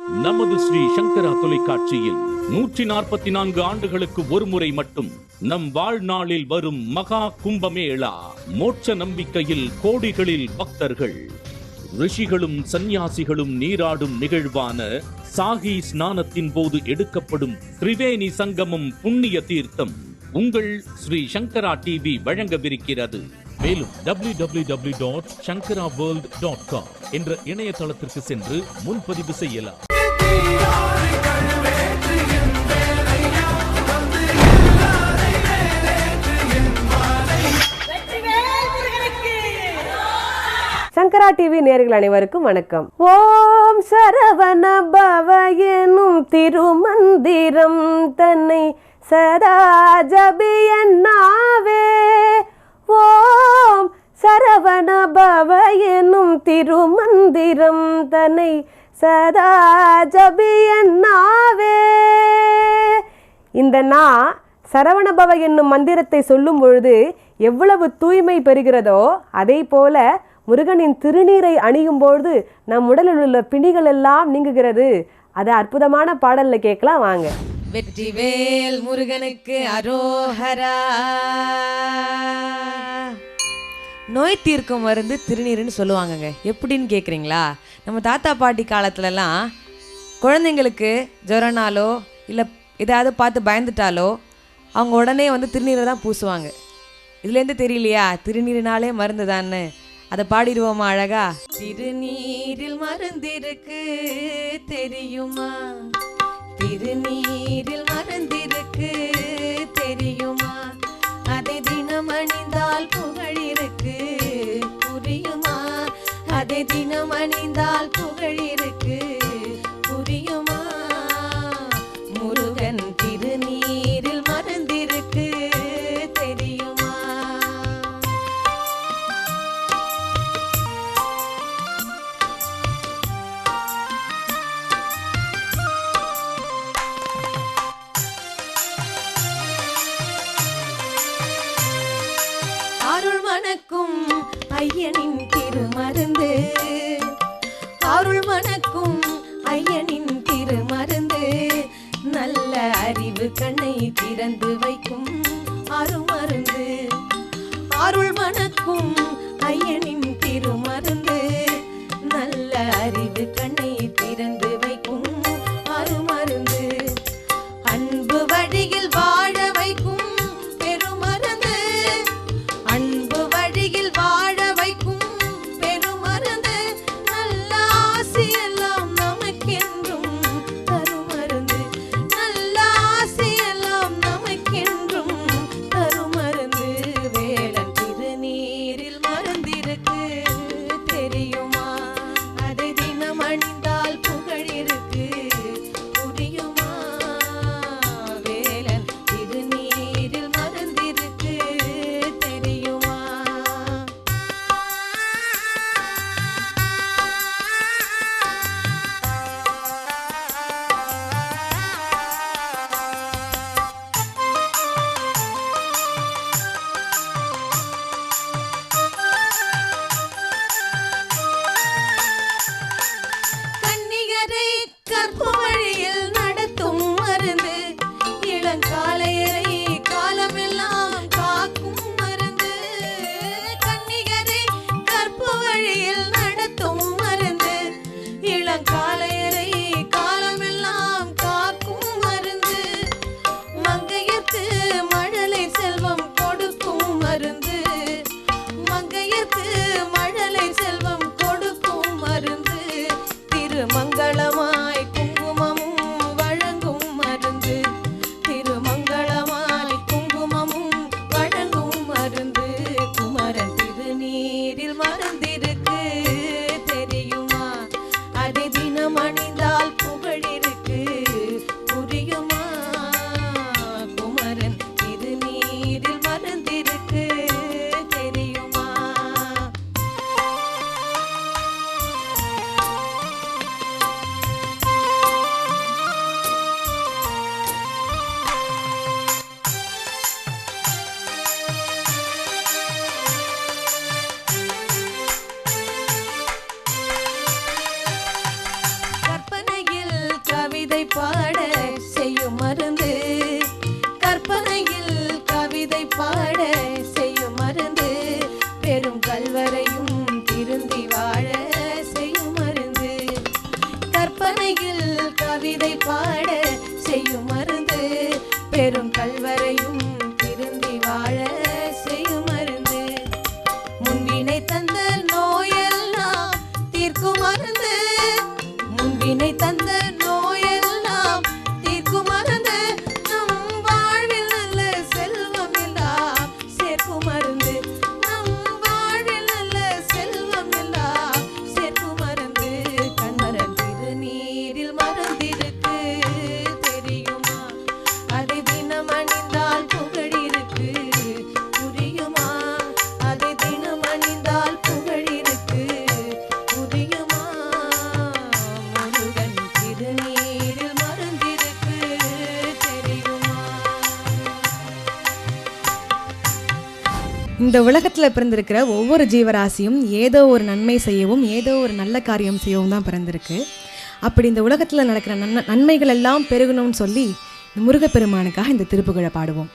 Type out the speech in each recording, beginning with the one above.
நமது ஸ்ரீ சங்கரா தொலைக்காட்சியில் 144 ஆண்டுகளுக்கு ஒருமுறை மட்டும் நம் வாழ்நாளில் வரும் மகா கும்பமேளா. மோட்ச நம்பிக்கையில் கோடிகளில் பக்தர்கள், ரிஷிகளும் சந்நியாசிகளும் நீராடும் நிகழ்வான சாகி ஸ்நானத்தின் போது எடுக்கப்படும் திரிவேணி சங்கமம் புண்ணிய தீர்த்தம் உங்கள் ஸ்ரீ சங்கரா டிவி வழங்கவிருக்கிறது. மேலும் www.shankaraworld.com என்ற இணையதளத்திற்கு சென்று முன்பதிவு செய்யலாம். சங்கரா டிவி நேயர்கள் அனைவருக்கும் வணக்கம். ஓம் சரவண பவ எனும் திருமந்திரம் தன்னை சதா ஜபியன்னாவே. ஓம் சரவண பவ எனும் திருமந்திரம் தன்னை சதா ஜபியன்னாவே. இந்த சரவணபவ என்னும் மந்திரத்தை சொல்லும் பொழுது எவ்வளவு தூய்மை பெறுகிறதோ அதே போல முருகனின் திருநீரை அணியும் பொழுது நம் உடலில் உள்ள பிணிகள் எல்லாம் நீங்குகிறது. அது அற்புதமான பாடல்ல கேட்கலாம் வாங்க. வெற்றிவேல் முருகனுக்கு அரோஹரா. நோய் தீர்க்கும் மருந்து திருநீர்னு சொல்லுவாங்கங்க. எப்படின்னு கேட்குறீங்களா? நம்ம தாத்தா பாட்டி காலத்துலலாம் குழந்தைங்களுக்கு ஜுரனாலோ இல்லை ஏதாவது பார்த்து பயந்துட்டாலோ அவங்க உடனே திருநீரை தான் பூசுவாங்க. இதுலேருந்து தெரியலையா திருநீரினாலே மருந்து தான்னு? அதை பாடிடுவோமா அழகா? திருநீரில் மருந்திருக்கு தெரியுமா, திருநீரில் மருந்திருக்கு தெரியுமா, அதை தினம் அணிந்தால் புகழிருக்கு புரியுமா, அதை தினம் அணிந்தால் புகழிருக்கு புரியுமா, முருகன் திருநீரில் மருந்திருக்கு தெரியுமா. அருள் மணக்கும் ஐயனின் திருமருந்து, அருள் மணக்கும் ஐயனின் திருமருந்து, நல்ல அறிவு கண்ணை திறந்து வைக்கும் அருமருந்து. அருள் மணக்கும் ஐயனின் திருமருந்து, நல்ல அறிவு கண்ணை திறந்து வைக்கும் அருமருந்து. அன்பு வழியில் வாழ வைக்கும் பெருமருந்து, அன்பு வழியில் வாழ வைக்கும் பெருமருந்து, நல்ல ஆசையெல்லாம் நமக்கென்றும் தருமருந்து, நல்ல ஆசையெல்லாம் நமக்கென்றும் தருமருந்து. வேலன் திருநீரில் மருந்திருக்கு தெரியுமா, அதை தினம் அணிந்தால் புகழிருக்கு புரியுமா, வேலன் திருநீரில் மருந்திருக்கு தெரியுமா. கன்னிகரை கற்பு வழியில் நடத்தும் மருந்து, இளங்காளையரை காலமெல்லாம் காக்கும் மருந்து. கன்னிகரை கற்பு வழியில் நடத்தும் மருந்து, இளங்காளையரை காலமெல்லாம் காக்கும் மருந்து. மங்கையர்க்கு மழலை செல்வம் கொடுக்கும் மருந்து, மங்கையர்க்கு மழலை செல்வம் கொடுக்கும் மருந்து. திருமங்களமாய் குங்குமமும் வழங்கும் மருந்து, திருமங்களமாய் குங்குமமும் வழங்கும் மருந்து. குமரன் திருநீரில் மருந்திருக்கு தெரியுமா, அதை தினம் அணிந்தால் புகழிருக்கு புரியுமா, குமரன் திருநீரில் மருந்திருக்கு தெரியுமா. பாட செய்யும் மருந்து, கற்பனையில் கவிதை பாட செய்யும் மருந்து, பெரும் கல்வரையும் திருந்தி வாழ செய்யும் மருந்து, கற்பனையில் கவிதை பாட செய்யும் மருந்து, பெரும் கல்வரையும் திருந்தி வாழ செய்யும் மருந்து, முன்வினை தந்த நோயெல்லாம் தீர்க்கும் மருந்து, முன்வினை தந்த நோயெல்லாம் தீர்க்கும் மருந்து, நம் வாழ்வில் நல்ல செல்வம் எல்லாம் சேர்க்கும் மருந்து, நம் வாழ்வில் நல்ல செல்வம் எல்லாம் சேர்க்கும் மருந்து, கண்மரன் திருநீரில் மருந்திருக்கு தெரியுமா, அதை தினம் அணிந்தால் புகழிருக்கு புரியுமா, அதை தினம் அணிந்தால் புகழிருக்கு புரியுமா, முருகன் திருநீரில் மருந்திருக்கு தெரியுமா. இந்த உலகத்தில் பிறந்திருக்கிற ஒவ்வொரு ஜீவராசியும் ஏதோ ஒரு நன்மை செய்யவும் ஏதோ ஒரு நல்ல காரியம் செய்யவும் தான் பிறந்திருக்கு. அப்படி இந்த உலகத்தில் நடக்கிற நன்மைகள் எல்லாம் பெருகணும்னு சொல்லி முருகப்பெருமானுக்காக இந்த திருப்புகழை பாடுவோம்.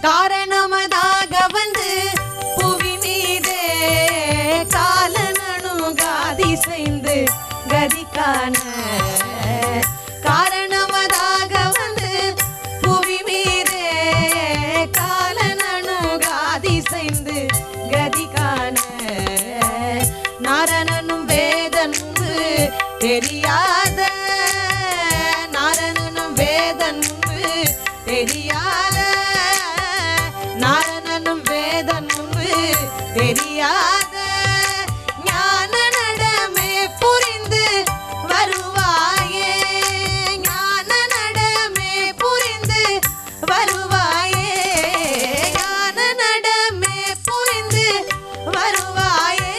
காரணமதாக வந்து புவி மீதே காலனணுகாதி செய்து கதிக்கான, காரணமதாக வந்து புவி மீதே காலனணுகாதி செய்து கதிக்கான, நாரணனும் வேதன் தெரியாத, நாரணனும் வேதன் தெரியாத, நாரணனும் வேதன் தெரியாத, ஞான நடமே புரிந்து வருவாயே, ஞான நடமே புரிந்து வருவாயே, ஞான நடமே புரிந்து வருவாயே.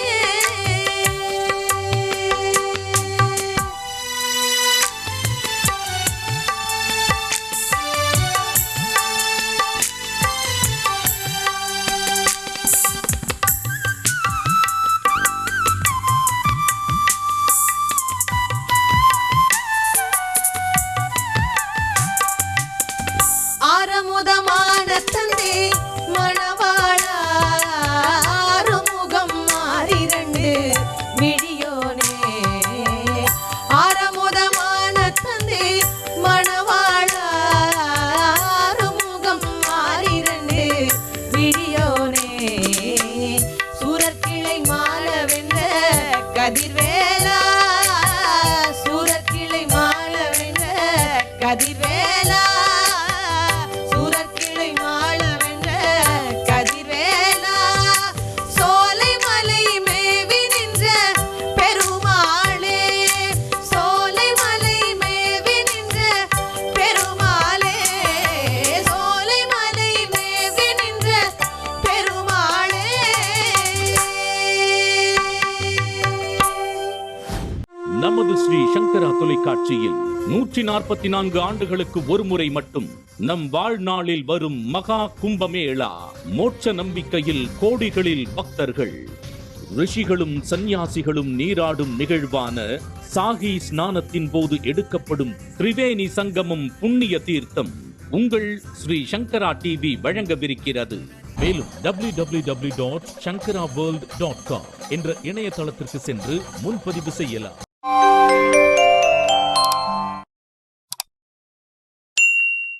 ஆரமுதமான தந்தை மணவாளா, ஆறுமுகம் மாறிரண்டு விழியோனே, ஆரமுதமான தந்தை மணவாளா, ஆறுமுகம் மாறிரண்டு விழியோனே, சூரக்கிளை மாலவென்ற கதிர்வேலா, சூரக்கிளை மாலவென்ற கதிர்வேலா, சூரக்கிளை மாலவென்ற கதிர்வேலா, சோலைமலை மேவி நின்ற பெருமாளே, சோலைமலை மேவி நின்ற பெருமாளே, சோலைமலை மேவி நின்ற பெருமாளே. நமது ஸ்ரீ சங்கரா தொலைக்காட்சியில் 144 ஆண்டுகளுக்கு ஒருமுறை மட்டும் நம் வாழ்நாளில் வரும் மகா கும்பமேளா, மோட்ச நம்பிக்கையில் கோடிகளில் பக்தர்கள், ரிஷிகளும் சந்நியாசிகளும் நீராடும் நிகழ்வான சாகி ஸ்நானத்தின் போது எடுக்கப்படும் திரிவேணி சங்கமம் புண்ணிய தீர்த்தம் உங்கள் ஸ்ரீ சங்கரா டிவி வழங்கவிருக்கிறது. மேலும் www.shankaraworld.com என்ற இணையதளத்திற்கு சென்று முன்பதிவு செய்யலாம்.